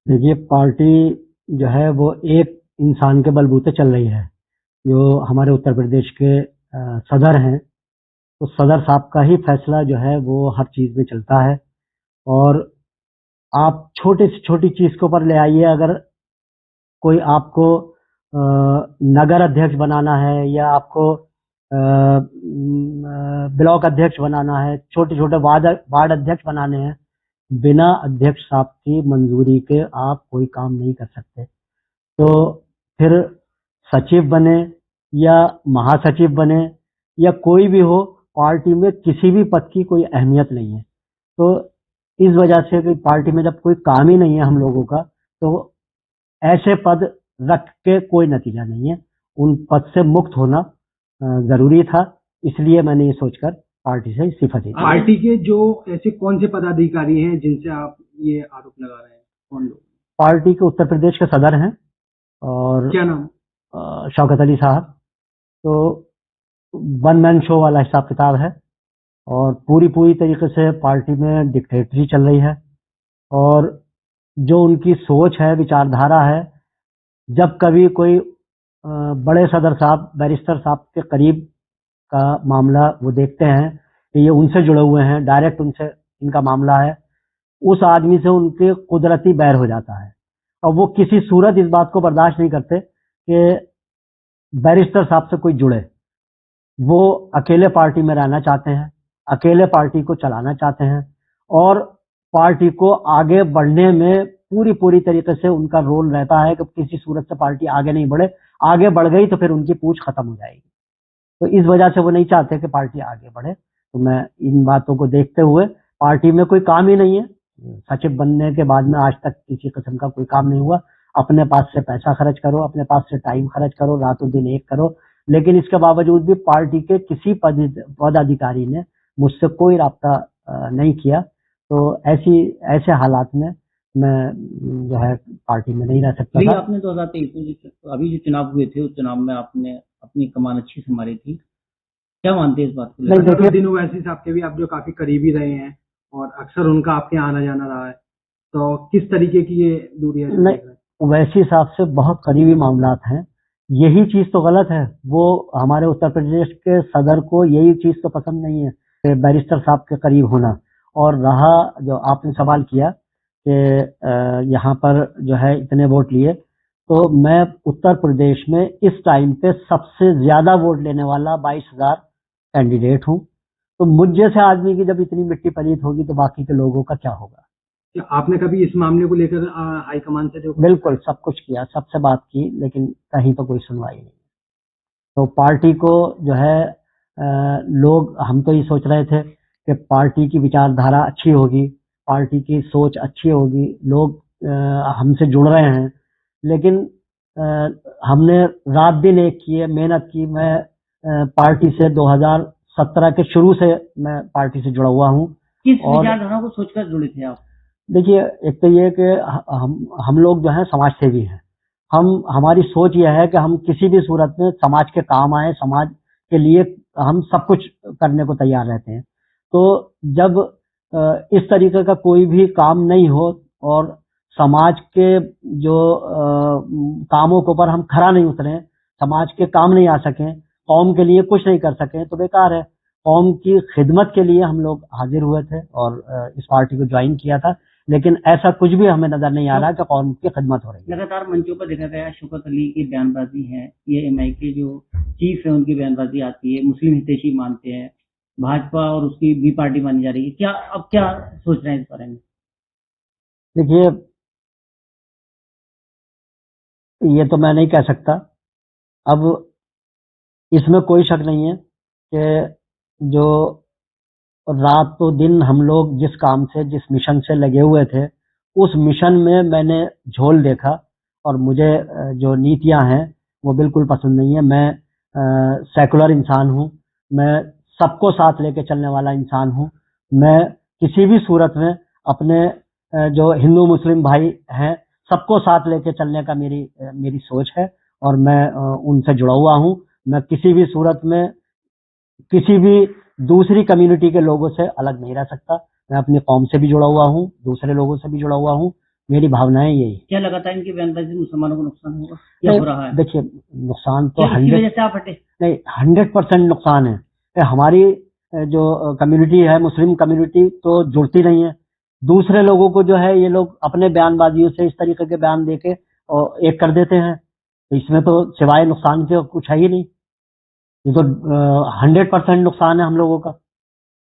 देखिए, पार्टी जो है वो एक इंसान के बलबूते चल रही है। जो हमारे उत्तर प्रदेश के सदर हैं, तो सदर साहब का ही फैसला जो है वो हर चीज़ में चलता है। और आप छोटे से छोटी चीज़ के ऊपर ले आइए, अगर कोई आपको नगर अध्यक्ष बनाना है या आपको ब्लॉक अध्यक्ष बनाना है, छोटे-छोटे वार्ड अध्यक्ष बनाने हैं, बिना अध्यक्ष साहब की मंजूरी के आप कोई काम नहीं कर सकते। तो फिर सचिव बने या महासचिव बने या कोई भी हो, पार्टी में किसी भी पद की कोई अहमियत नहीं है। तो इस वजह से कि पार्टी में जब कोई काम ही नहीं है हम लोगों का, तो ऐसे पद रख के कोई नतीजा नहीं है। उन पद से मुक्त होना जरूरी था, इसलिए मैंने ये सोचकर पार्टी से इस्तीफा दे दिया। पार्टी के जो ऐसे कौन से पदाधिकारी हैं जिनसे आप ये आरोप लगा रहे हैं, कौन लोग? पार्टी के उत्तर प्रदेश के सदर हैं और क्या नाम? शौकत अली साहब। तो वन मैन शो वाला हिसाब किताब है और पूरी पूरी तरीके से पार्टी में डिक्टेटरी चल रही है। और जो उनकी सोच है, विचारधारा है, जब कभी कोई बड़े सदर साहब, बैरिस्टर साहब के करीब का मामला वो देखते हैं कि ये उनसे जुड़े हुए हैं, डायरेक्ट उनसे इनका मामला है, उस आदमी से उनके कुदरती बैर हो जाता है। और वो किसी सूरत इस बात को बर्दाश्त नहीं करते कि बैरिस्टर साहब से कोई जुड़े। वो अकेले पार्टी में रहना चाहते हैं, अकेले पार्टी को चलाना चाहते हैं और पार्टी को आगे बढ़ने में पूरी पूरी तरीके से उनका रोल रहता है कि किसी सूरत से पार्टी आगे नहीं बढ़े। आगे बढ़ गई तो फिर उनकी पूछ खत्म हो जाएगी। तो इस वजह से वो नहीं चाहते कि पार्टी आगे बढ़े। तो मैं इन बातों को देखते हुए, पार्टी में कोई काम ही नहीं है, सचिव बनने के बाद में आज तक किसी किस्म का कोई काम नहीं हुआ। अपने पास से पैसा खर्च करो, अपने पास से टाइम खर्च करो, रातों दिन एक करो, लेकिन इसके बावजूद भी पार्टी के किसी पदाधिकारी ने मुझसे कोई राब्ता नहीं किया। तो ऐसे हालात में मैं जो है पार्टी में नहीं रह सकता था। आपने 2023 में अभी जो चुनाव हुए थे, उस चुनाव में आपने अपनी कमान अच्छी संभाली थी, क्या मानते हैं इस बात को लेकर? नसरुद्दीन ओवैसी साहब के भी आप जो काफी करीबी रहे हैं और अक्सर उनका आपके आना जाना रहा है, तो किस तरीके की ये दूरी है? नहीं, ओवैसी साहब से बहुत करीबी मामलात हैं। यही चीज तो गलत है। वो हमारे उत्तर प्रदेश के सदर को यही चीज तो पसंद नहीं है कि बैरिस्टर साहब के करीब होना। और रहा जो आपने सवाल किया कि यहाँ पर जो है इतने वोट लिए, तो मैं उत्तर प्रदेश में इस टाइम पे सबसे ज्यादा वोट लेने वाला 22,000 कैंडिडेट हूँ। तो मुझ जैसे आदमी की जब इतनी मिट्टी पलीत होगी तो बाकी के लोगों का क्या होगा। क्या आपने कभी इस मामले को लेकर हाईकमान से जो? बिल्कुल, सब कुछ किया, सबसे बात की, लेकिन कहीं पर कोई सुनवाई नहीं। तो पार्टी को जो है लोग, हम तो ये सोच रहे थे कि पार्टी की विचारधारा अच्छी होगी, पार्टी की सोच अच्छी होगी, लोग हमसे जुड़ रहे हैं, लेकिन हमने रात दिन एक किए, मेहनत की। मैं पार्टी से 2017 के शुरू से मैं पार्टी से जुड़ा हुआ हूँ। किस विचारधारा को सोचकर जुड़े थे आप? देखिए, एक तो ये कि हम लोग जो हैं समाज सेवी हैं। हमारी सोच यह है कि हम किसी भी सूरत में समाज के काम आए, समाज के लिए हम सब कुछ करने को तैयार रहते हैं। तो जब इस तरीके का कोई भी काम नहीं हो और समाज के जो कामों के ऊपर हम खरा नहीं उतरे, समाज के काम नहीं आ सकें, कौम के लिए कुछ नहीं कर सकें, तो बेकार है। कौम की खिदमत के लिए हम लोग हाजिर हुए थे और इस पार्टी को ज्वाइन किया था, लेकिन ऐसा कुछ भी हमें नजर नहीं आ रहा कि कौम की खिदमत हो रही है। लगातार मंचों पर देखा गया शौकत अली की बयानबाजी है, ये एमआई के जो चीफ है उनकी बयानबाजी आती है, मुस्लिम हितैषी मानते हैं, भाजपा और उसकी बी पार्टी मानी जा रही है। क्या अब क्या सोच रहे हैं इस बारे में? देखिए, ये तो मैं नहीं कह सकता। अब इसमें कोई शक नहीं है कि जो रात तो दिन हम लोग जिस काम से, जिस मिशन से लगे हुए थे, उस मिशन में मैंने झोल देखा और मुझे जो नीतियां हैं वो बिल्कुल पसंद नहीं है। मैं सेकुलर इंसान हूँ, मैं सबको साथ लेके चलने वाला इंसान हूँ। मैं किसी भी सूरत में अपने जो हिंदू मुस्लिम भाई हैं सबको साथ लेके चलने का मेरी सोच है और मैं उनसे जुड़ा हुआ हूँ। मैं किसी भी सूरत में किसी भी दूसरी कम्युनिटी के लोगों से अलग नहीं रह सकता। मैं अपनी कौम से भी जुड़ा हुआ हूँ, दूसरे लोगों से भी जुड़ा हुआ हूँ। मेरी भावनाएं यही। क्या लगातार इनकी बयानबाजी से मुसलमानों को नुकसान होगा, क्या हो रहा है? देखिए, नुकसान तो क्या इसी वजह से आप हटे? नहीं, 100% नुकसान है। हमारी जो कम्युनिटी है, मुस्लिम कम्युनिटी तो जुड़ती नहीं है। दूसरे लोगों को जो है ये लोग अपने बयानबाजियों से इस तरीके के बयान देके और एक कर देते हैं। तो इसमें तो सिवाय नुकसान के कुछ है ही नहीं। ये तो 100% नुकसान है हम लोगों का।